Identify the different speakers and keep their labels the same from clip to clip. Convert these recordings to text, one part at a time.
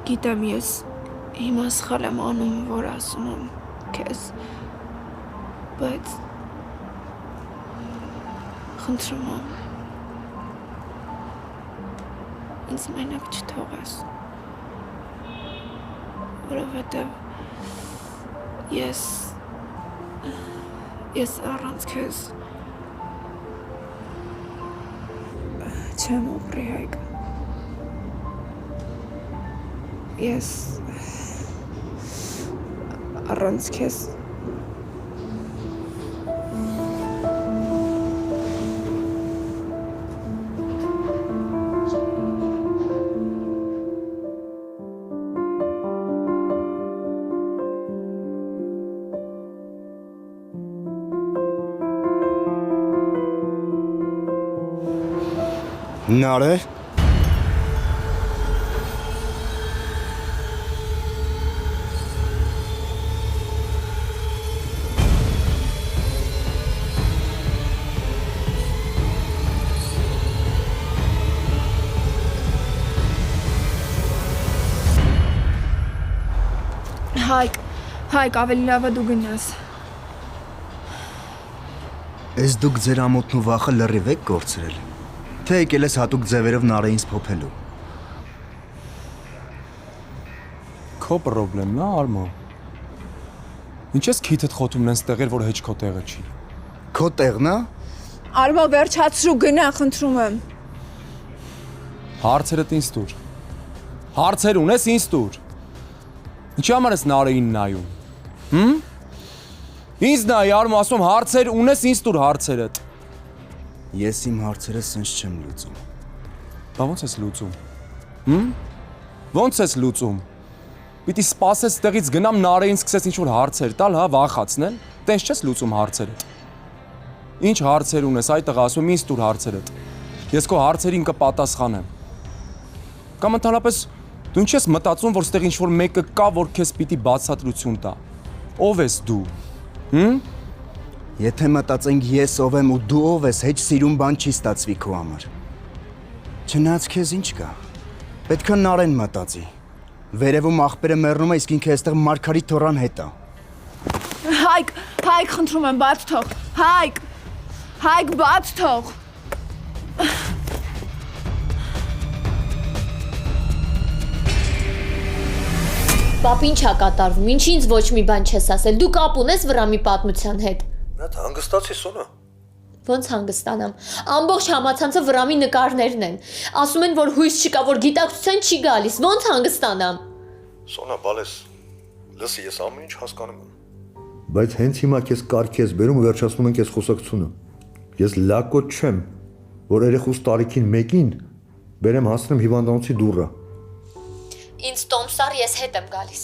Speaker 1: Գիտեմ ես հիմա սխալ եմ անում, որ ասում եմ քեզ, բայց խնդրում եմ ինձ մենակ չթողես, որովհետև ես առանց քեզ չեմ ուղղի Հայկ։ Ես առանց քեզ
Speaker 2: Նարե
Speaker 1: Հայկ, ավելի լավ է դու գնաս։
Speaker 2: Ես դուք ձեր ամոթն ու վախը լրիվ եք կորցրել, թե եկել ես հատուկ ձևերով Նարեին սփոփելու։
Speaker 3: Քո պրոբլեմն է, Արմո։ Ինչ ես քիթդ խոթում նենց տեղեր, որ հեչ քո տեղը չի։
Speaker 2: Քո տեղն է։
Speaker 1: Արմո, վերջացրու, գնա, խնդրում եմ։
Speaker 3: Հարցերդ ինձ տուր։ Հարցեր ունես ինձ տուր։ Ինչի համար ես Նարեին նայում։ Ինձ նայ, Արմո, ասում հարցեր ունես ինձ տուր հարցերդ։
Speaker 2: Ես իմ հարցերը սենց չեմ լուծում։
Speaker 3: Բա ո՞նց ես լուծում։ Ո՞նց ես լուծում։ Պիտի սպասես տեղից գնամ Նարեին սկսես ինչ-որ հարցեր տալ, հա, վախացնել, տենց չես լուծում հարցերդ։ Ինչ հարցեր ունես, այ տղա, ասում ինձ տուր հարցերդ։ Ես քո հարցերին կպատասխանեմ։ Կամ ընդհանրապես դու ինչ ես մտածում, որ ստեղ ինչ-որ մեկը կա, որ քեզ պիտի բացատրություն տա։ Ով ես դու։
Speaker 2: Եթե մտածենք ես ով եմ ու դու ով ես, հեչ սիրուն բան չի ստացվի քո համար։ Չնայած քեզ ինչ կա։ Պետք է Նարեն մտածի։ Վերևում աղբերը մեռնում է, իսկ ինքը այստեղ Մարգարիտ Թորան հետ է։
Speaker 1: Հայկ, խնդրում եմ, բաց թող։ Հայկ, բաց թող։
Speaker 4: Պապ, ինչ ա կատարվում, ինչ ինձ ոչ մի բան չես ասել, դու կապ ունես Վրամի պատմության հետ։
Speaker 5: Նա հանգստացի Սոնա։
Speaker 4: Ոնց հանգստանամ, ամբողջ համացանցը Վրամի նկարներն են, ասում են, որ հույս չկա, որ գիտակցության չի գալիս, ոնց հանգստանամ։
Speaker 5: Սոնա, բալես, լսի, ես ամեն ինչ հասկանում եմ։
Speaker 6: Բայց հենց հիմա քեզ կարգի ես բերում ու վերջացնում ենք այս խոսակցությունը։ Ես լակոտ չեմ, որ երեխուս տարիքին մեկին բերեմ հասնեմ հիվանդանոցի դուռը։
Speaker 4: Ինձ տոմսար, ես հետ եմ գալիս։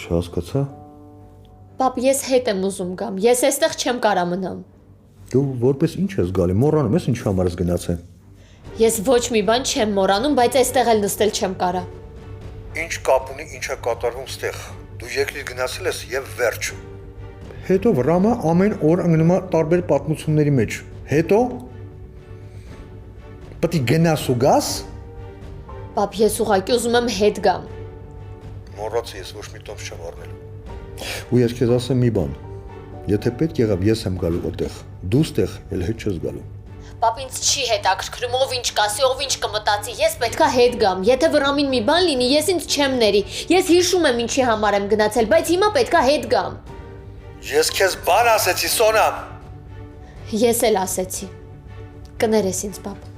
Speaker 6: Չհասկացա։
Speaker 4: Պապ, ես հետ եմ ուզում գամ, ես այստեղ չեմ կարա մնամ։
Speaker 6: Դու որպես ինչ ես գալի, մոռանում ես ինչ համար ես գնացել։
Speaker 4: Ես ոչ մի բան չեմ մոռանում, բայց այստեղ էլ նստել չեմ կարա։
Speaker 5: Ինչ կապ ունի, ինչ է կատարվում ստեղ։ Դու եկլիր գնացել ես եւ վերջ։
Speaker 6: Հետո Վրամը ամեն օր ընկնում է տարբեր պատմությունների մեջ։ Հետո պետք է գնաս ու գաս։
Speaker 4: Պապ, ես ուղղակի ուզում եմ հետ գամ։
Speaker 5: Մոռացի, ես ոչ մի տոմս չեմ առնել։
Speaker 6: Ու ես քեզ ասեմ մի բան։ Եթե պետք եղավ, ես եմ գալու այդտեղ։ Դու ստեղ էլ հետ չես գալու։
Speaker 4: Պապ, ինձ չի հետաքրքրում, ով ինչ կասի, ով ինչ կմտածի, ես պետքա հետ գամ։ Եթե Վրամին մի բան լինի, ես ինձ չեմ ների։ Ես հիշում եմ ինչի համար եմ գնացել, բայց հիմա պետքա հետ գամ։
Speaker 5: Ես քեզ բան ասեցի, Սոնա։
Speaker 4: Ես էլ ասեցի։ Կներես ինձ, պապ։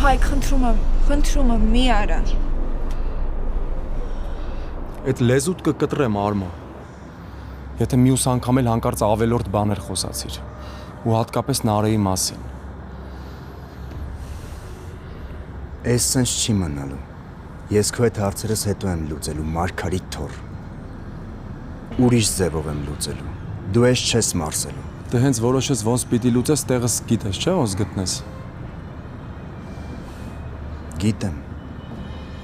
Speaker 1: Հայկ, խնդրում եմ, մի արա։
Speaker 3: Այդ լեզուդ կկտրեմ, Արմո։ Եթե մյուս անգամ էլ հանկարծ ավելորդ բաներ խոսացիր, ու հատկապես Նարեի մասին։
Speaker 2: Էս սենց չի մնալու։ Ես քո այդ հարցերս հետո եմ լուծելու, Մարգարիտ Թոր։ Ուրիշ ձևով եմ լուծելու։ Դու ես չես մարսելու։
Speaker 3: Դե հենց որոշես ոնց պիտի լուծես, տեղս գիտես, չէ՞ ոնց գտնես։
Speaker 2: Գիտեմ,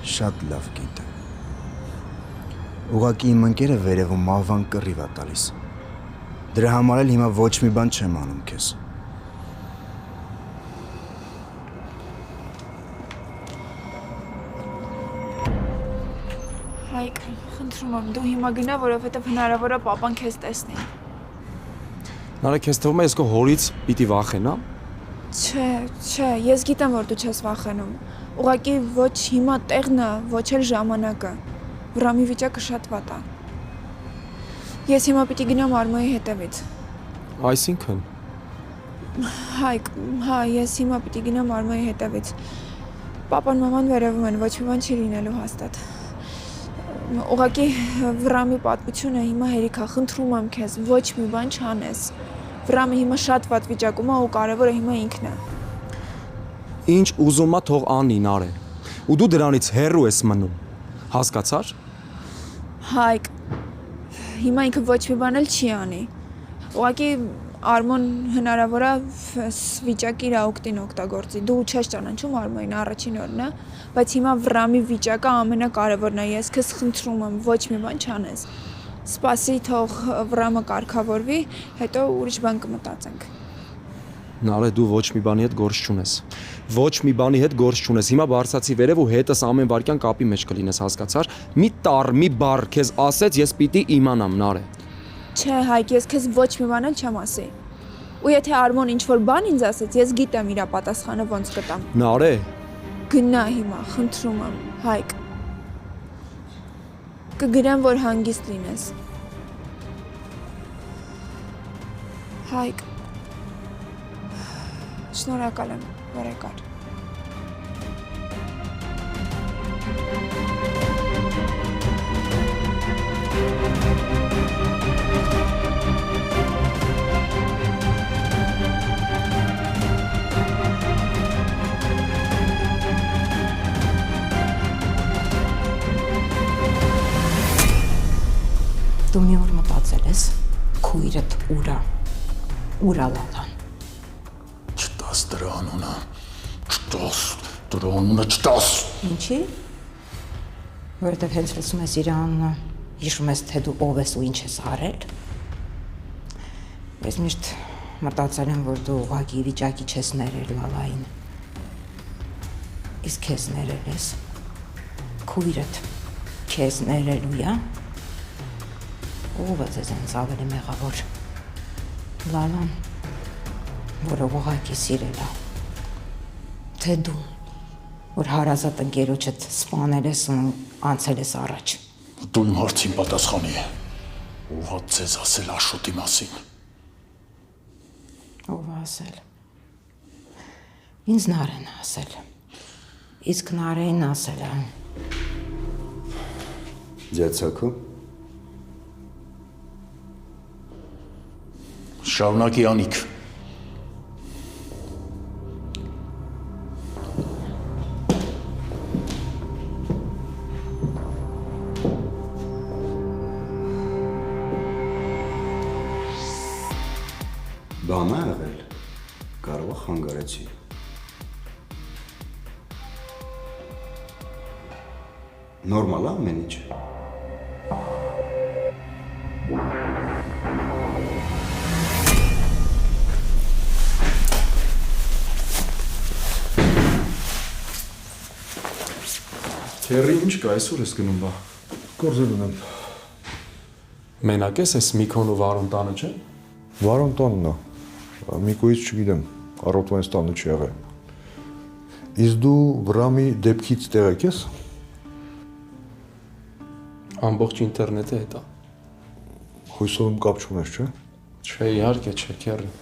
Speaker 2: շատ լավ գիտեմ։ Ուղղակի իմ ընկերը վերևում մահվան կռիվ է տալիս։ Դրա համար էլ հիմա ոչ մի բան չեմ անում քեզ։
Speaker 1: Հայկ, խնդրում եմ, դու հիմա գնա, որովհետև հնարավոր է պապան քեզ տեսնի։
Speaker 3: Նարեկ, քեզ թվում է ես քո հորից պիտի վախենամ։
Speaker 1: Չէ, ես գիտեմ, որ դու չես վախենում։ Ուղղակի ոչ հիմա տեղն է, ոչ էլ ժամանակը։ Վրամի վիճակը շատ վատ է։ Ես հիմա պիտի գնամ Արմոյի հետևից։
Speaker 3: Այսինքն,
Speaker 1: Հայկ, հա, ես հիմա պիտի գնամ Արմոյի հետևից։ Պապան մաման վերևում են, ոչ մի բան չի լինելու հաստատ։ Ուղղակի Վրամի պատմությունը հիմա հերիք է, խնդրում եմ քեզ, ոչ մի բան չանես։ Վրամը հիմա շատ վատ վիճակում է ու կարևորը հիմա ինքն է։
Speaker 3: ինչ ուզում ա թող անի Նարե։ Ու դու դրանից հեռու ես մնում։ Հասկացար։
Speaker 1: Հայկ, հիմա ինքը ոչ մի բան էլ չի անի։ Ուղղակի Արմոն հնարավոր է վիճակի իր օգտին օգտագործի։ Դու չես ճանաչում Արմոյին, առաջին օրն է, բայց հիմա Վրամի վիճակը ամենակարևորն է։ Ես քեզ խնդրում եմ, ոչ մի բան չանես։ Սպասի թող Վրամը կարգավորվի, հետո ուրիշ բան կմտածենք։
Speaker 3: Նարե, դու ոչ մի բանի հետ գործ չունես։ Ոչ մի բանի հետ գործ չունես։ Հիմա բարձացի վերև ու հետս ամեն վարքյան կապի մեջ կլինես, հասկացար։ Մի տար, մի բառ քեզ ասեց, ես պիտի իմանամ, Նարե։
Speaker 1: Չէ, Հայկ, ես քեզ ոչ մի բան էլ չեմ ասի։ Ու եթե Արմոն ինչ-որ բան ինձ ասեց, ես գիտեմ իր պատասխանը ոնց կտամ։
Speaker 3: Նարե,
Speaker 1: Գնա հիմա, խնդրում եմ, Հայկ։ Կգրեմ, որ հանգիստ լինես։ Հայկ։ Շնորհակալ եմ, որ եկար։
Speaker 7: Դու մի օր մտածել ես քույրդ ուրա լալան։
Speaker 8: Չտաս դրա անունը, չտաս դրա անունը, չտաս։
Speaker 7: Ինչի՞։ Որովհետև հենց լսում ես իր անունը, հիշում ես, թե դու ով ես ու ինչ ես արել։ Ես միշտ մտածել եմ, որ դու ուղղակի վիճակի չես ներել լալային։ Իսկ քեզ ներել ես։ Քույրդ քեզ ներելու է։ Ով է ձեզանից ավելի մեղավոր։ Լալան, որը ուղղակի սիրել է։ Թե դու, որ հարազատ ընկերոջդ սպանել ես ու անցել ես առաջ։
Speaker 8: Դու իմ հարցին պատասխանի է։ Ով է ձեզ ասել Աշոտի մասին։
Speaker 7: Ով է ասել։ Ինձ Նարեն է ասել։ Իսկ Նարեն ասել է։
Speaker 2: Ձյացակո։
Speaker 8: Շարունակի Անիկ։
Speaker 2: Բան է եղել, կարող է խանգարեցի։ Նորմալ է ամեն ինչ։
Speaker 3: Քերի ինչ կա, այսօր ես գնում բա։
Speaker 6: Գործել ունեմ։
Speaker 3: Մենակ ես Միքոն ու Վարոն տանը, չէ։
Speaker 6: Վարոն տանն է։ Միկոից չգիտեմ, առօրտվանից տանը չի եղել։ Իսկ դու Վրամի դեպքից տեղեկ ես։
Speaker 3: Ամբողջ ինտերնետը հետ է։
Speaker 6: Հույսով կապ չունես, չէ։
Speaker 3: Չէ, իհարկե չէ, քերի։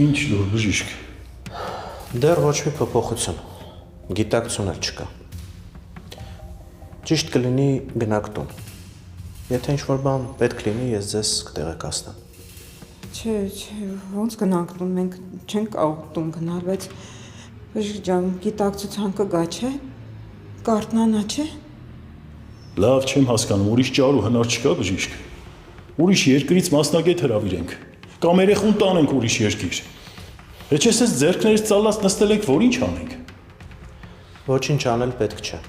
Speaker 8: Ինչ լուր բժիշկ։
Speaker 9: Դեռ ոչ մի փոփոխություն։ Գիտակցություն էլ չկա։ Ճիշտ կլինի գնաք տուն։ Եթե ինչ-որ բան պետք լինի, ես ձեզ կտեղեկացնեմ։
Speaker 7: Չէ, ոնց գնանք տուն, մենք չենք կարող տուն գնալ, բայց բժիշկ ջան, գիտակցության կգա, չէ։ Կարտնանա, չէ։
Speaker 8: Լավ չեմ հասկանում, ուրիշ ճար ու հնար չկա բժիշկ։ Ուրիշ երկրից մասնագետ հրավիրենք։ Կամ երեխուն տանենք ուրիշ երկիր։ Հեչ ես այս ձեռքներից ծալած նստել եք, որ ինչ անենք։
Speaker 9: Ոչինչ անել պետք չէ։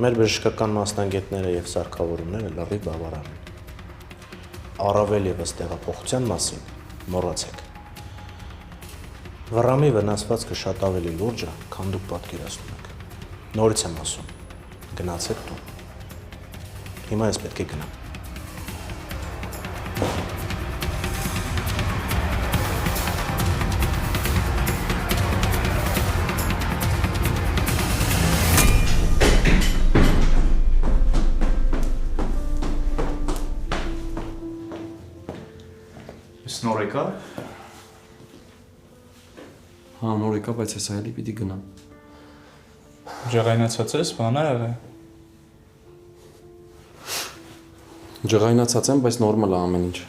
Speaker 9: Մեր բժշկական մասնագետները եւ սարքավորումները լրիվ բավարար են։ Առավել եւս տեղափոխության մասին մոռացեք։ Վռամի վնասվածքը շատ ավելի լուրջ է, քան դուք պատկերացնում եք։ Նորից եմ ասում, գնացեք տուն։ Հիմա ես պետք է գնամ։
Speaker 3: Նոր եկա։ Հա, նոր եկա, բայց հեսա էլի պիտի գնամ։
Speaker 10: Ջղայնացած ես, բան է եղել։
Speaker 3: Ջղայնացած եմ, բայց նորմալ է ամեն ինչ։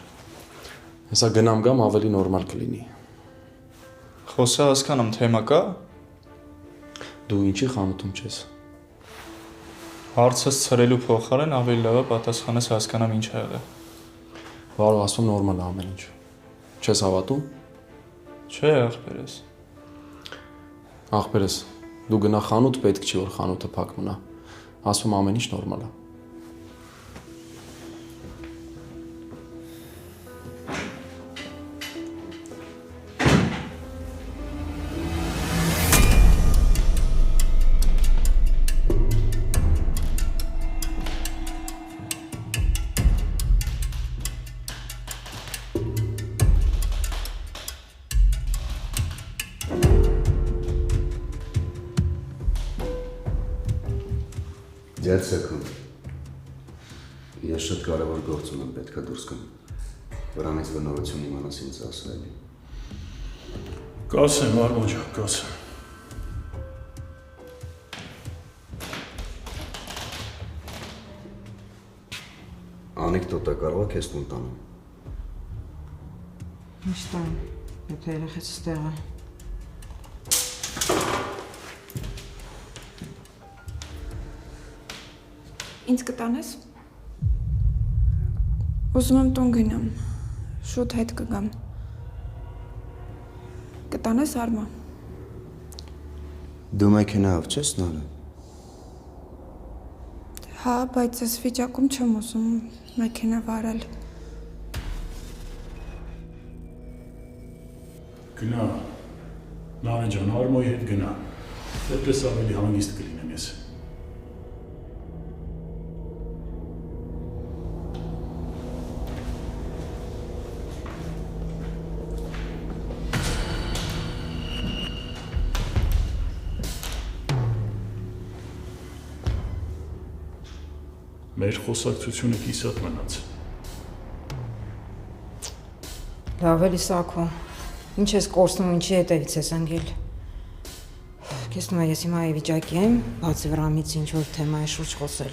Speaker 3: Հեսա գնամ գամ ավելի նորմալ կլինի։
Speaker 10: Խոսա հասկանում թեմա կա։
Speaker 3: Դու ինչի խանութում չես։
Speaker 10: Հարցս ցրելու փոխարեն ավելի լավ է պատասխանես հասկանամ ինչ ա եղել։
Speaker 3: Վարո ասում նորմալ է ամեն ինչ։ Չես հավատում։
Speaker 10: Չէ, ախպերս։
Speaker 3: Ախպերս, դու գնա խանութ, պետք չի որ խանութը փակ մնա։ Ասում ամեն ինչ նորմալ է։
Speaker 2: Ձերցեքում։ Ես շատ կարևոր գործ ունեմ, պետք է դուրս գամ։ Վրանից բնորություն իմանաս ինձ ասել։
Speaker 8: Կասեմ, Արմոն ջան, կասեմ։
Speaker 2: Անեկդոտա կարող է քեզ տուն տանում։
Speaker 7: Ինչ տան, եթե երեխեքս տեղ է։
Speaker 1: Ինձ կտանես։ Ուզում եմ տուն գնամ։ Շուտ հետ կգամ։ Կտանես Արմա։
Speaker 2: Դու մեքենայով չես նորը։
Speaker 1: Հա, բայց այս վիճակում չեմ ուզում մեքենա վարել։
Speaker 8: Գնա։ Նարեն ջան, Արմոյի հետ գնա։ Դեպպես ավելի հանգիստ կլինեմ ես։ Մեր խոսակցությունը կիսատ մնաց։
Speaker 7: Լավ էլի Սաքո։ Ինչ ես կորցնում, ինչի հետևից ես ընկել։ Քեզ թվում է ես հիմա այ վիճակի եմ, բացի վրամից ինչ որ թեմայի շուրջ խոսել։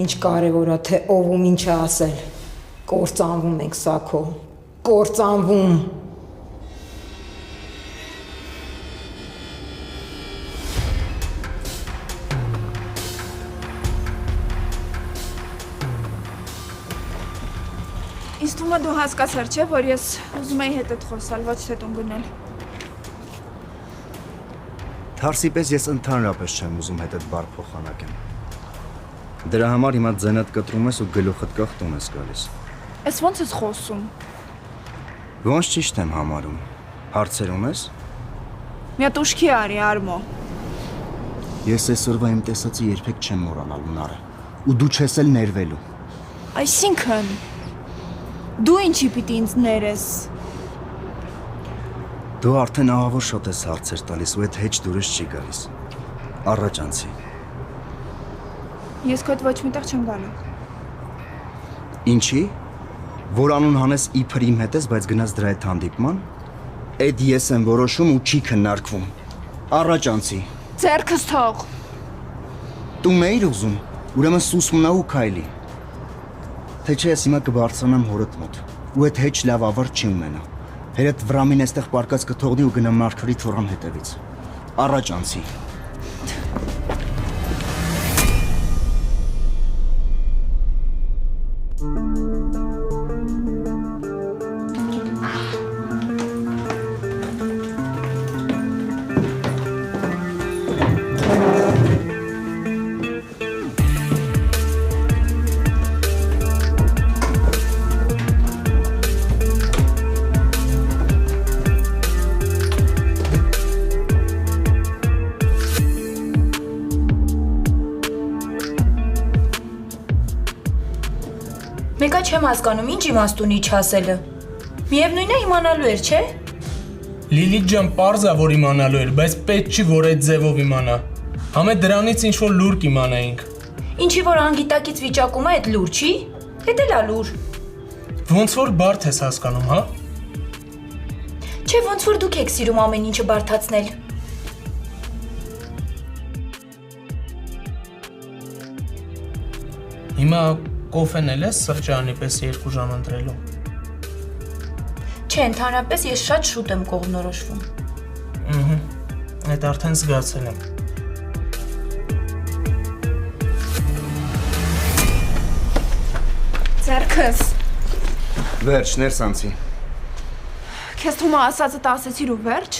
Speaker 7: Ինչ կարևոր է թե ով ում ինչ է ասել։ Կործանվում ենք Սաքո։ Կործանվում։
Speaker 1: Ինձ թվում է դու հասկացար, չէ, որ ես ուզում եի հետդ խոսալ, ոչ թե տուն գնել։
Speaker 2: Թարսի պես ես ընդհանրապես չեմ ուզում հետդ բառ փոխանակեմ։ Դրա համար հիմա ձենդ կտրում ես ու գլուխդ կախ տուն ես գալիս։
Speaker 1: Էս ոնց ես խոսում։
Speaker 2: Ոնց ճիշտ եմ համարում։ Հարցեր ունես։
Speaker 1: Մի հատ ուշքի արի, Արմո։
Speaker 2: Ես այսօրվա իմ տեսածը երբեք չեմ մոռանալու Նարը։ Ու դու չես էլ ներվելու։
Speaker 1: Այսինքն դու ինչի պիտի ինձ ներես։
Speaker 2: Դու արդեն ահավոր շատ ես հարցեր տալիս ու այդ հեչ դուրս չի գալիս։ Առաջ անցի։
Speaker 1: Ես քո հետ ոչ միտեղ չեմ գալու։
Speaker 2: Ինչի։ որ անուն հանես իբր իմ հետ ես, բայց գնաս դրա հետ հանդիպման, այդ ես եմ որոշում ու չի քննարկվում։ Առաջ անցի։
Speaker 1: Ձերքս թող։
Speaker 2: Դու մեիր ուզում, ուրեմն սուսմնա ու քայլի։ Թե չէ ես հիմա կբարձրանամ հորդ մոտ, ու այդ հեչ լավ ավարտ չի ունենա։ Հերդ վրամին էստեղ պարկած կթողնի ու գնա Մարգարիտ Թորան հետևից։ Առաջ անցի։
Speaker 11: Մեկա չեմ հասկանում, ինչ իմաստ ունի չասելը։ Միևնույն է իմանալու էր, չէ։
Speaker 12: Լիլիթ ջան, պարզ է, որ իմանալու էր, բայց պետք չի, որ այդ ձևով իմանա։ Համե դրանից ինչ-որ լուր կիմանայինք։
Speaker 11: Ինչի որ անգիտակից վիճակում է այդ լուր, չի։ Հետ էլ է լուր։
Speaker 12: Ոնց որ բարդ ես հասկանում, հա։
Speaker 11: Չէ, ոնց որ դուք եք սիրում ամեն ինչը բարդացնել։
Speaker 12: Հիմա կոֆեն էլ ես սրճարանի պես 2 ժամ ընտրելու։
Speaker 11: Չէ, ընդհանրապես ես շատ շուտ եմ կողմնորոշվում։
Speaker 12: Այդ արդեն զգացել եմ։
Speaker 1: Ձերքս։
Speaker 2: Վերջ, ներս անցի։
Speaker 1: Քեզ Թոմա ասածը ասեցիր ու վերջ։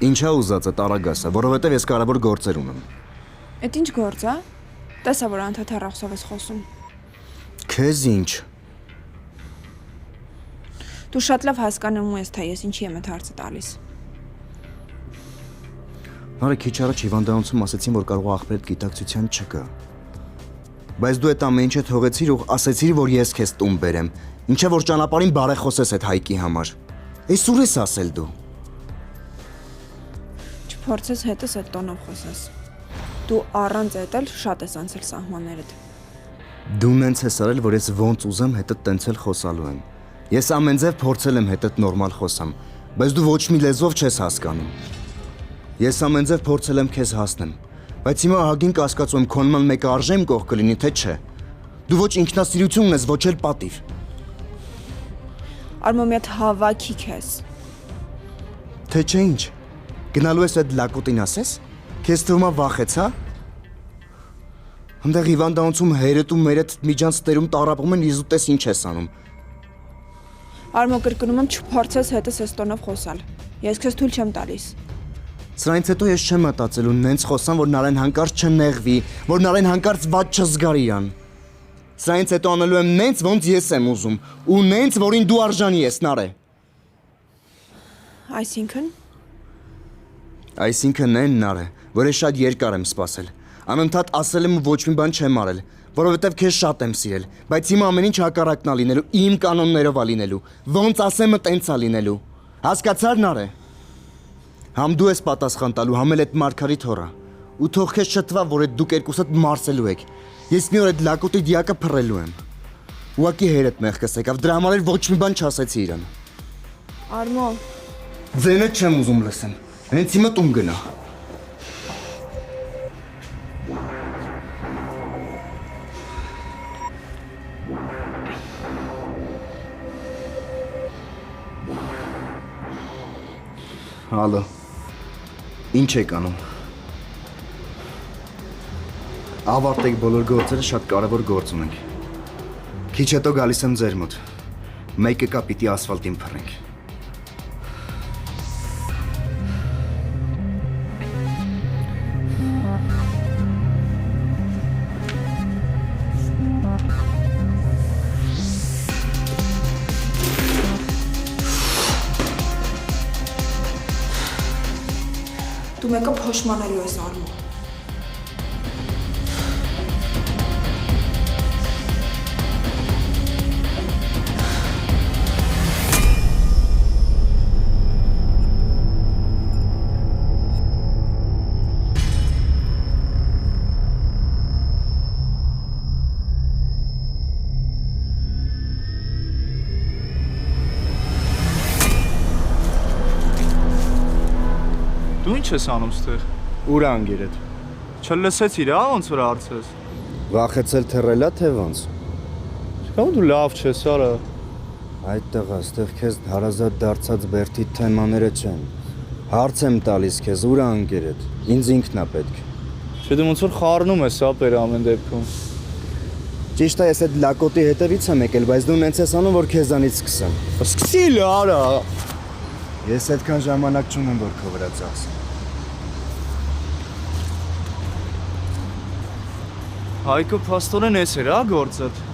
Speaker 2: Ինչա ուզածը տարագասը, որովհետև ես կարևոր գործեր ունեմ։
Speaker 1: Էդ ինչ գործ է։ Տեսա որ անդադար աղսով ես խոսում։
Speaker 2: Քեզ ինչ։
Speaker 1: Դու շատ լավ հասկանում ես, թե ես ինչի եմ այդ հարցը տալիս։
Speaker 2: Նարեկ քիչ առաջ հիվանդանոցում ասեցին, որ կարող աղբերդ գիտակցության չկա։ Բայց դու այդ ամեն ինչը թողեցիր ու ասեցիր, որ ես քեզ տուն բերեմ։ Ինչա որ ճանապարհին բարեխոսես այդ Հայկի համար։ Էս ուր ես ասել դու։
Speaker 1: Չփորձես հետս այդ տոնով խոսես։ Դու առանց էտել շատ ես անցել սահմաններդ։
Speaker 2: Դու նենց ես արել, որ ես ոնց ուզեմ հետդ տենցել խոսալու եմ։ Ես ամեն ձև փորձել եմ հետդ նորմալ խոսամ, բայց դու ոչ մի լեզվով չես հասկանում։ Ես ամեն ձև փորձել եմ քեզ հասնեմ, բայց հիմա ահագին կասկածում եմ քո նման մեկը արժե իմ կողք կլինի, թե չէ։ Դու ոչ ինքնասիրություն ունես, ոչ էլ պատիվ։
Speaker 1: Արմո մի հատ հավաքի քեզ։
Speaker 2: Թե չէ ինչ։ Գնալու ես այդ լակոտին ասես։ Քեզ թվում է վախեց, հա։ Հնդեղ հիվանդանոցում հերետ ու մերետ միջանց տերում տարապում են իզու տես ինչ ես անում։
Speaker 1: Արմո կրկնում եմ չփորձես հետս այս տոնով խոսալ։ Ես քեզ թույլ չեմ տալիս։
Speaker 2: Սրանից հետո ես չեմ մտածելու նենց խոսան, որ Նարեն հանկարծ չնեղվի, որ Նարեն հանկարծ ված չզգար իրան։ Սրանից հետո անելու եմ նենց ոնց ես եմ ուզում ու նենց որին դու արժանի ես, Նարե։ Այսինքն այն Նարե, որ ես շատ երկար եմ սպասել։ Անընդհատ ասել եմ ու ոչ մի բան չեմ արել, որովհետև քեզ շատ եմ սիրել, բայց հիմա ամեն ինչ հակառակն ա լինելու, իմ կանոններով ա լինելու, ոնց ասեմը տենց ա լինելու։ Հասկացար Նարե։ Համ դու ես պատասխան տալու, համ էլ այդ Մարգարիտ հոռը։ Ու թող քեզ շտվա, որ այդ դուք երկուսդ մարսելու եք։ Ես մի օր այդ լակոտի դիակը փռելու եմ։ Ուղղակի հերդ մեղքս եկավ, դրա համար էլ ոչ մի բան չասեցի իրան։
Speaker 1: Արմո։
Speaker 2: Ձենը չեմ ուզում լսեմ։ Հենց հիմա տուն գնա։ Հալո։ Ինչ եք անում։ Ավարտեք բոլոր գործերը, շատ կարևոր գործ ունենք։ Քիչ հետո գալիս եմ ձեր մոտ։ Մեկը կա պիտի ասֆալտին փռենք։
Speaker 1: Դու մեկը փոշմանելու ես Արմո։
Speaker 13: ես անում ստեղ։
Speaker 2: Ուր անգերդ։
Speaker 13: Չլսեցիր, հա, ոնց որ հարցես։
Speaker 2: Վախեցել թռելա թե ոնց։
Speaker 13: Կամ դու լավ չես, արա։
Speaker 2: Այդ տղա, ստեղ քեզ հարազատ դարձած Բերթի թեմաները չեն։ Հարց եմ տալիս քեզ, ուր անգերդ։ Ինձ ինքն է պետք։
Speaker 13: Չէ, դու ոնց որ խառնում ես, հա, բեր ամեն դեպքում։
Speaker 2: Ճիշտ է, ես այդ լակոտի հետևից եմ եկել, բայց դու նենց ես անում, որ քեզանից սկսեմ։
Speaker 13: Սկսիլ, արա։
Speaker 2: Ես այդքան ժամանակ չունեմ, որ քո վրա ծախսեմ։
Speaker 13: Հայկը փաստորեն էս էր, հա, գործդ։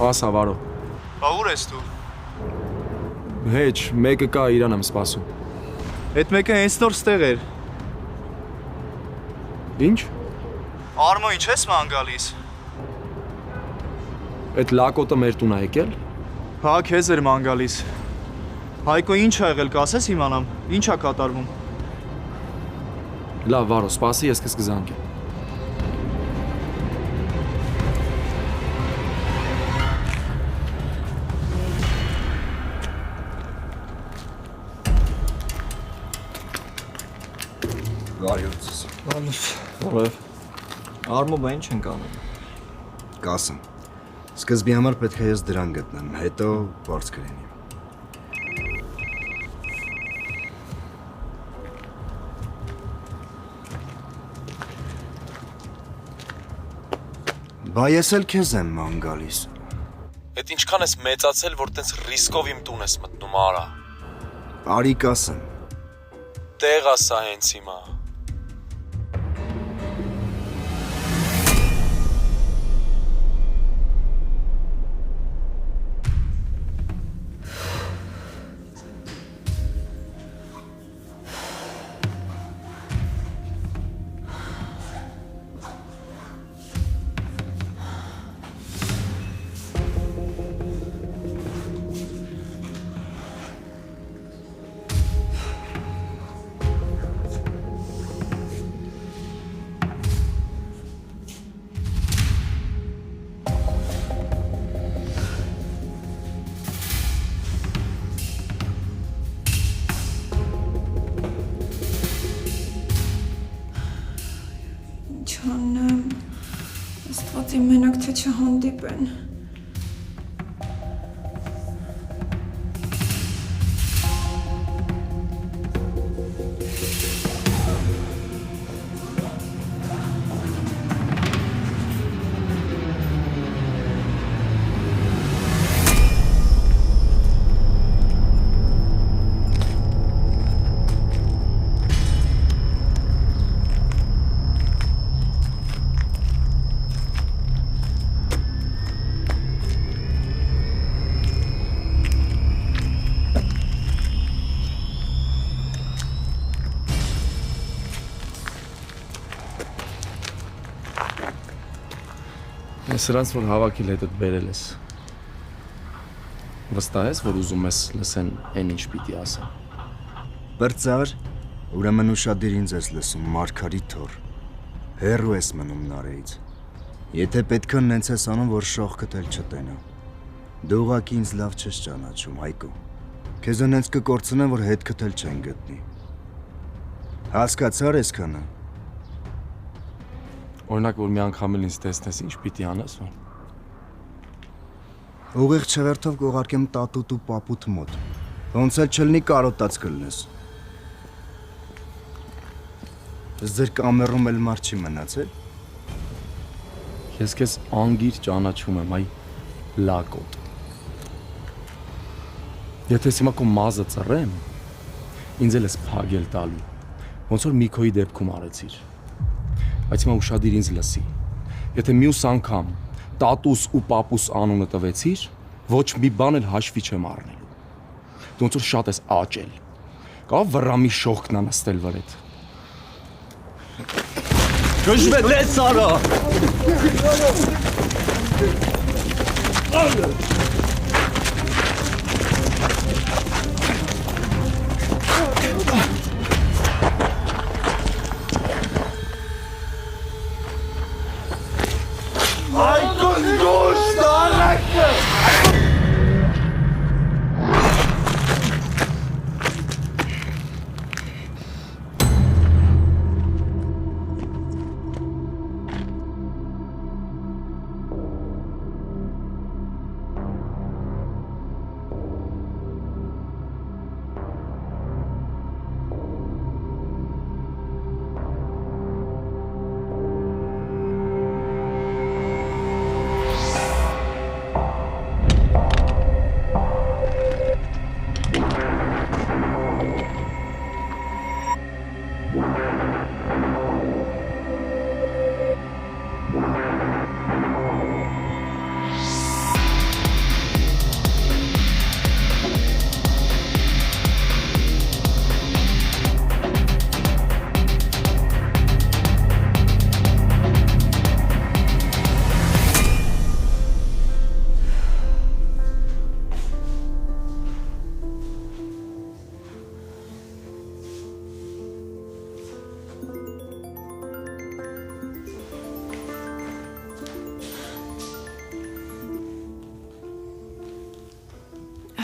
Speaker 3: Ասա, Վարո։
Speaker 13: Բա ուր ես դու։
Speaker 3: Հեչ, մեկը կա, իրան եմ սպասում։
Speaker 13: Այդ մեկը հենց նոր ստեղ էր։
Speaker 3: Ինչ։
Speaker 13: Արմո, ինչ ես ման գալիս։
Speaker 3: Այդ լակոտը մեր տուն ա եկել։
Speaker 13: Հա, քեզ էր ման գալիս։ Հայկո ինչ ա եղել, կասես իմանամ, ինչ ա կատարվում։
Speaker 3: Լավ, Վարո, սպասի, ես քեզ կզանգեմ։
Speaker 2: Վարյոցս։
Speaker 13: Որև։ Արմո, բա ինչ ենք անում։
Speaker 2: Կասեմ։ Սկզբի համար պետք է ես դրան գտնեմ, հետո բարձ կլինի։ Բա ես էլ քեզ եմ ման գալիս։
Speaker 3: Այդ ինչքան ես մեծացել, որ տենց ռիսկով իմ տուն ես մտնում, արա։
Speaker 2: Արի կասեմ։
Speaker 3: Տեղ ասա հենց հիմա։
Speaker 1: Չանեմ, աստված իմ մենակ թե չհանդիպեն։
Speaker 3: Սրանց որ հավաքել հետդ բերել ես։ Վստահ ես, որ ուզում ես լսեն այն ինչ պիտի ասա։
Speaker 2: Բրծար, ուրեմն ուշադիր ինձ ես լսում, Մարգարիտ թոր։ Հեռու ես մնում Նարեից։ Եթե պետք է նենց ես անում, որ շողքդ էլ չտենա։ Դու ուղղակի ինձ լավ չես ճանաչում, Հայկո։ Քեզ նենց կկորցնեմ, որ հետքդ էլ չեն գտնի։ Հասկացար այսքանը։
Speaker 3: Օրինակ, որ մի անգամ էլ ինձ տեսնես, ինչ պիտի անես, որ։
Speaker 2: Ուղիղ չվերթով կողարկեմ տատուտ ու պապուտ մոտ։ Ոնց էլ չլնի կարոտած կլնես։ Ձեր կամերում էլ մարդ չի մնացել։
Speaker 3: Ես քեզ անգիր ճանաչում եմ, այ լակոտ։ Եթե հիմա քո մազը ծռեմ, ինձ էլ ես փագել տալու։ Ոնց որ Միքոյի դեպքում արեցիր։ Բայց հիմա ուշադիր ինձ լսի։ Եթե մյուս անգամ տատուս ու պապուս անունը տվեցիր, ոչ մի բան էլ հաշվի չեմ առնելու։ Դու ոնց որ շատ ես աճել։ Կա վռամի շողքն անստել վրեդ։
Speaker 13: Գժվեց արա։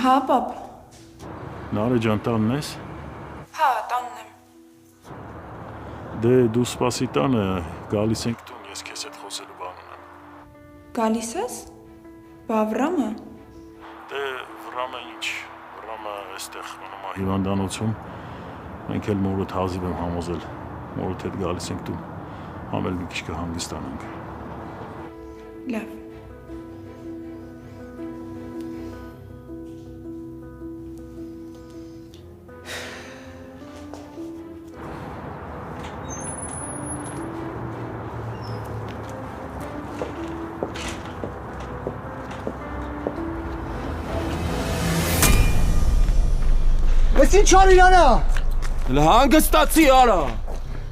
Speaker 1: Հա, պապ։
Speaker 8: Նարե ջան, տանն ես։
Speaker 1: Հա, տանն եմ։
Speaker 8: Դե դու սպասի տանը, գալիս ենք տուն, ես քեզ հետ խոսելու բան ունեմ։
Speaker 1: Գալիս ես։ Բավրամը։
Speaker 8: Դե վրամը ինչ, վրամը այստեղ մնում է հիվանդանոցում։ Մենք էլ մորդ հազիվ եմ համոզել, մորդ հետ գալիս ենք տուն, համել մի քիչ կհանգստանանք։
Speaker 1: Լավ։
Speaker 2: Ես ինչ ար իրանա։
Speaker 3: Հանգստացի արա։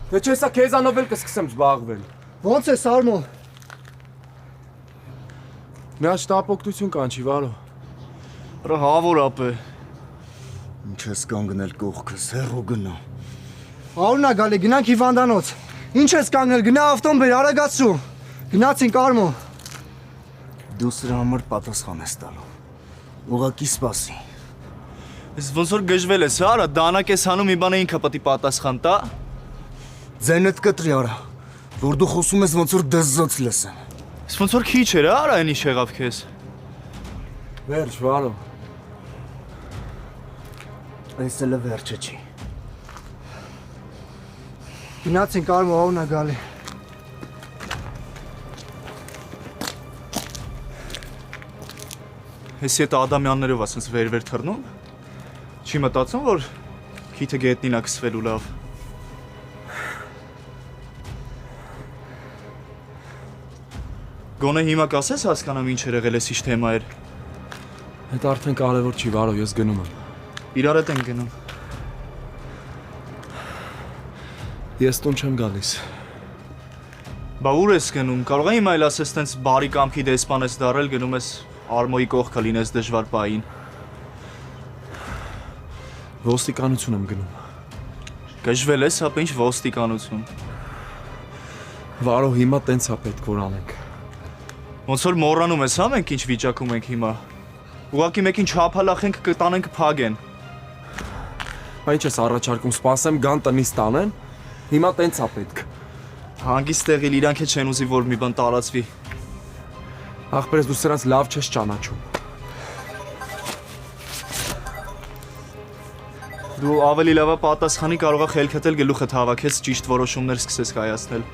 Speaker 3: Դե չէ սա քեզանով էլ կսկսեմ զբաղվել։
Speaker 2: Ոնց է Սարմո։
Speaker 3: Մի հատ շտապօգնություն կանչի, Վարո։
Speaker 13: Արա հավոր ապե։
Speaker 2: Ինչ ես կանգնել կողքս, հեռու գնա։ Արունա գալի, գնանք հիվանդանոց։ Ինչ ես կանգնել, գնա ավտոն բեր, արագացրու։ Գնացինք Արմո։ Դու սրա համար պատասխան ես տալու։ Ուղղակի սպասի։
Speaker 13: Ես ոնց որ գժվել ես, հա, արա, դանակ ես հանում մի բան ինքը պետք է պատասխան տա։
Speaker 2: Ձենդ կտրի արա, որ դու խոսում ես ոնց որ դզզոց լսեմ։
Speaker 13: Ես ոնց որ քիչ էր, արա, այն ինչ եղավ քեզ։
Speaker 3: Վերջ, Վարո։
Speaker 2: Այս էլ վերջը չի։ Գնացինք Արմո, Արունա գալի։
Speaker 13: Ես եթե Ադամյաններով ասենց վեր թռնում, չի մտածում, որ քիթը գետնին է քսվելու լավ։ Գոնե հիմա կասես հասկանամ ինչ էր եղել, էս ինչ թեմա էր։
Speaker 3: Այդ արդեն կարևոր չի, Վարո, ես գնում եմ։
Speaker 13: Իրար հետ ենք գնում։
Speaker 3: Ես տուն չեմ գալիս։
Speaker 13: Բա ուր ես գնում, կարող է հիմա էլ ասես տենց բարի կամքի դեսպան ես դարել, գնում ես Արմոյի կողքը լինես դժվար պահին։
Speaker 3: Ոստիկանություն եմ գնում։
Speaker 13: Գժվել ես, ապա ինչ ոստիկանություն։
Speaker 3: Վարո, հիմա տենց է պետք որ անենք։
Speaker 13: Ոնց որ մոռանում ես, հա, մենք ինչ վիճակում ենք հիմա։ Ուղղակի մեկին չափալախենք կտանենք փագեն։
Speaker 3: Բա ինչ ես առաջարկում, սպասեմ գան տնից տանեն։ Հիմա տենց է պետք։
Speaker 13: Հանգիստ տեղի իրանք էլ չեն ուզի որ մի բան տարածվի։
Speaker 3: Ախպերս դու սրանց լավ չես ճանաչում։
Speaker 13: Դու ավելի լավա պատասխանի կարող է խելքդ էլ գլուխդ հավաքես ճիշտ որոշումներ սկսես կայացնել։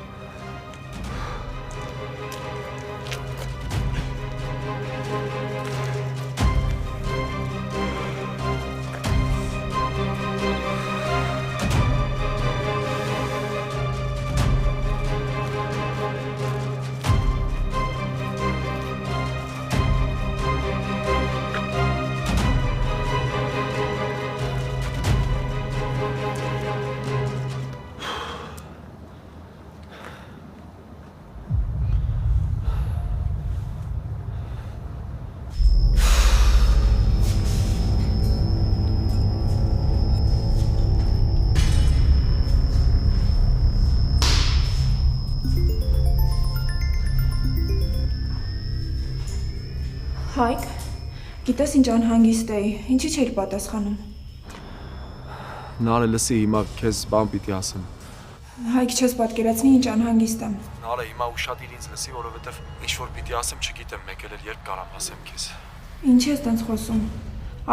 Speaker 1: Հայկ, գիտես ինչ անհանգիստ էի, ինչի չէիր պատասխանում։
Speaker 3: Նարե լսի, հիմա քեզ բան պիտի ասեմ։
Speaker 1: Հայկ, չես պատկերացնի ինչ անհանգիստ եմ։
Speaker 3: Նարե հիմա ուշադիր ինձ լսի, որովհետև ինչ որ պիտի ասեմ, չգիտեմ մեկ էլ երբ կարամ ասեմ քեզ։
Speaker 1: Ինչի ես տենց խոսում։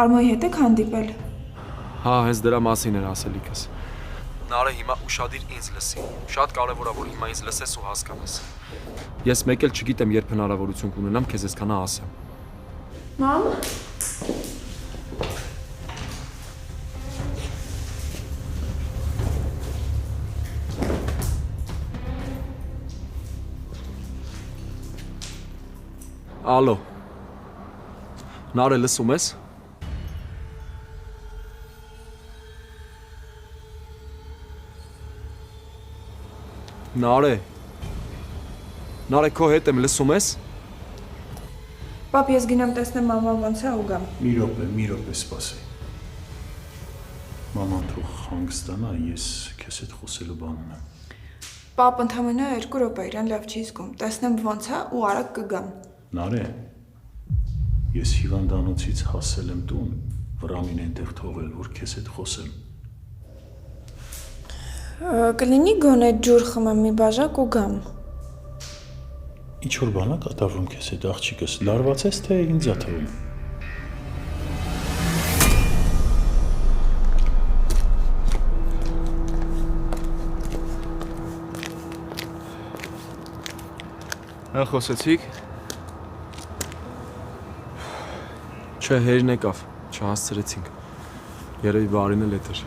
Speaker 1: Արմոյի հետ եք հանդիպել։
Speaker 3: Հա, հենց դրա մասին էր ասելիքս։ Նարե հիմա ուշադիր ինձ լսի։ Շատ կարևոր է որ հիմա ինձ լսես ու հասկանաս։ Ես մեկ էլ չգիտեմ երբ հնարավորություն կունենամ քեզ այսքանը ասեմ։
Speaker 1: Մամ։
Speaker 3: Ալո։ Նարե լսում ես։ Նարե։ Նարե քո հետ եմ լսում ես։
Speaker 1: Պապ, ես գնամ տեսնեմ մաման ոնց է ու գամ։
Speaker 8: Մի րոպե սպասի։ Մաման թող հանգստանա, ես քեզ հետ խոսելու բան ունեմ։
Speaker 1: Պապ, ընդամենը 2 րոպե իրան լավ չի զգում։ Տեսնեմ ոնց է ու արագ կգամ։
Speaker 8: Նարե, ես հիվանդանոցից հասել եմ տուն, Վրամին այնտեղ թողել, որ քեզ հետ խոսեմ։
Speaker 1: Կլինի գոնե ջուր խմեմ մի բաժակ ու գամ։
Speaker 8: Ինչ որ բան է կատարվում քեզ հետ աղջիկս, լարված ես թե ինձ ա թվում։
Speaker 13: Հա խոսեցիք։
Speaker 3: Չէ, հերն եկավ, չհասցրեցինք։ Երևի բարին էլ էդ էր։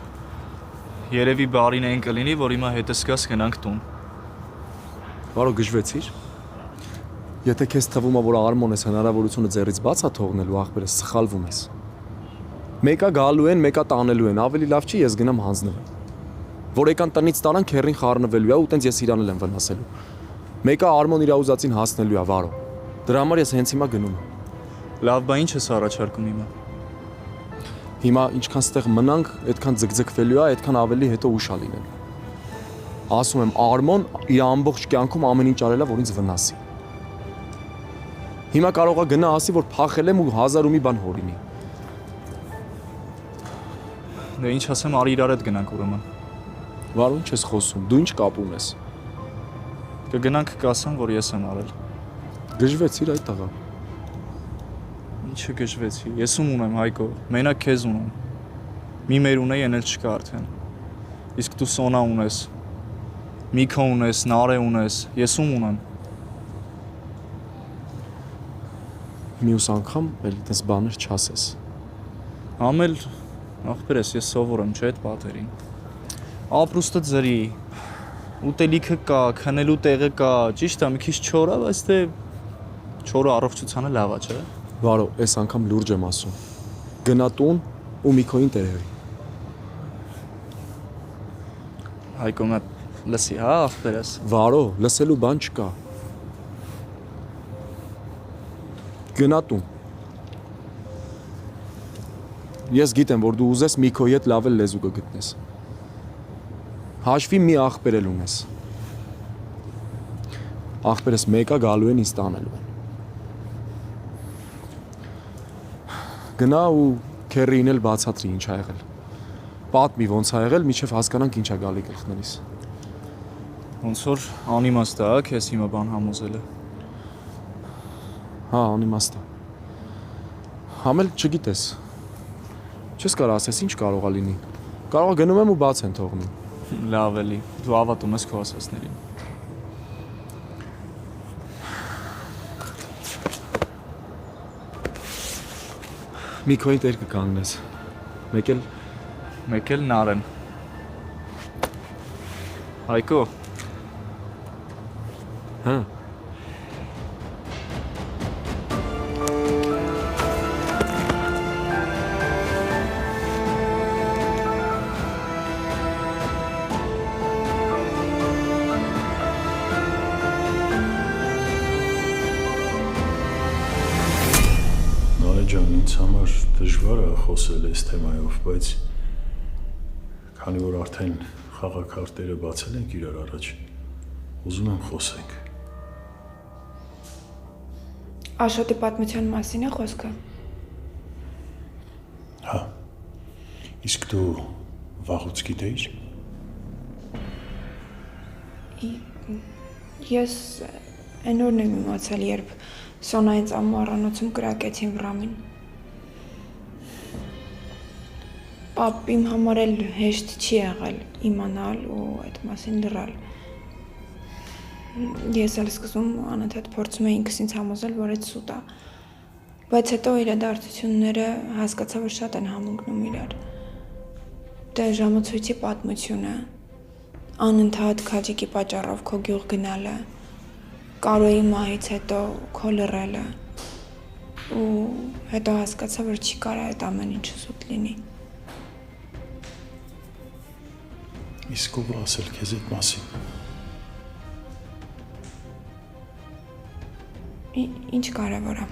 Speaker 13: Երևի բարին էին կլինի, որ հիմա հետս գաս գնանք տուն։
Speaker 3: Բարո գժվեցիր։ Եթե քեզ թվում է, որ Արմոն ես հնարավորությունը ձեռից բաց է թողնելու, ախպերս սխալվում ես։ Մեկը գալու են, մեկը տանելու են, ավելի լավ չի ես գնամ հանձնվեմ։ Որ եկան տնից տարան քերին խառնվելու է ու տենց ես իրանել եմ վնասելու։ Մեկը Արմոն իր ուզածին հասնելու է, Վարո։ Դրա համար ես հենց հիմա գնում եմ։
Speaker 13: Լավ, բա ինչ ես առաջարկում հիմա։
Speaker 3: Հիմա ինչքան ստեղ մնանք, այդքան ձգձգվելու է, այդքան ավելի հետո ուշ է լինելու։ Ասում եմ, Արմոն իր ամբողջ կյանքում ամեն ինչ արել է, որ ինձ վնասի։ Հիմա կարող է գնա ասի, որ փախել եմ ու 1000 ու մի բան հորինի։
Speaker 13: Դե ինչ ասեմ, արի իրար հետ գնանք ուրեմն։
Speaker 3: Վարո, ինչ ես խոսում, դու ինչ կապ ունես։
Speaker 13: Կգնանք կասեմ, որ ես եմ արել։
Speaker 3: Գժվեցիր այդ տղա։
Speaker 13: Ինչը գժվեցի, ես ում ունեմ Հայկո, մենակ քեզ ունեմ։ Մի մեր ունեի, են էլ չկա արդեն։ Իսկ դու Սոնա ունես, Միքո ունես, Նարե ունես, ես ում ունեմ։
Speaker 3: Մյուս անգամ էլ դες բաներ չասես։
Speaker 13: Ամել, ախպերես, ես սովոր եմ, չէ՞ այդ պատերին։ Ապրուստը ձրի, ուտելիքը կա, քնելու տեղը կա, ճիշտ է, մի քիչ չոր է, բայց դե չորը առողջությանը լավ է, չէ՞։
Speaker 3: Վարո, այս անգամ լուրջ եմ ասում։ Գնա տուն ու Միքոին տերևի։
Speaker 13: Հայկո մա լսի, հա, ախպերես։
Speaker 3: Վարո, լսելու բան չկա։ Գնա տուն։ Ես գիտեմ, որ դու ուզես Միքոյի հետ լավ էլ լեզու կգտնես։ Հաշվի մի ախպեր էլ ունես։ Ախպերս մեկը գալու են ինձ տանելու են։ Գնա ու քերին էլ բացատրի ինչ ա եղել։ Պատմի ոնց ա եղել, մինչև հասկանանք ինչ ա գալի գլխներիս։
Speaker 13: Ոնց որ անիմաստ է, քեզ հիմա բան համոզելը։
Speaker 3: Հա, անիմաստ է։ Համել չգիտես։ Չես կարող ասես ինչ կարող է լինի։ Կարող է գնում եմ ու բաց են թողնում։
Speaker 13: Լավ էլի, դու հավատում ես քո ասածներին։
Speaker 3: Միքոյին տեր կկանգնես։ Մեկ էլ
Speaker 13: Նարեն։ Հայկո։
Speaker 3: Հա։
Speaker 8: Ջան, ինձ համար դժվար է խոսել այս թեմայով, բայց քանի որ արդեն խաղաքարտերը բացել ենք իրար առաջ, ուզում եմ խոսենք։
Speaker 1: Աշոտի պատմության մասին է խոսքը։
Speaker 8: Հա։ Իսկ դու վաղուց գիտեիր։
Speaker 1: Ես այն օրն եմ իմացել, երբ Սոնայից ամու առանոցում կրակեցին Վրամին։ Պապ իմ համար էլ հեշտ չի եղել իմանալ ու այդ մասին լռալ։ Ես էլ սկզբում անընդհատ փորձում էի ինքս ինձ համոզել, որ այդ սուտ է։ Բայց հետո իրադարձությունները հասկացա, որ շատ են համընկնում իրար։ Դե ժամացույցի պատմությունը, անընդհատ քաջիկի պատճառով քո գյուղ գնալը, Կարոյի մահից հետո քո լռելը ու հետո հասկացա, որ չի կարա այդ ամեն ինչը սուտ լինի։
Speaker 8: Իսկ ով ասել քեզ այդ մասին։
Speaker 1: Ինչ կարևոր է։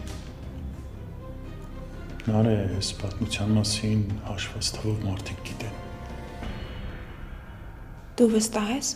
Speaker 8: Նարե, այս պատմության մասին հաշված թվով մարդիկ գիտեն։
Speaker 1: Դու վստահ ես։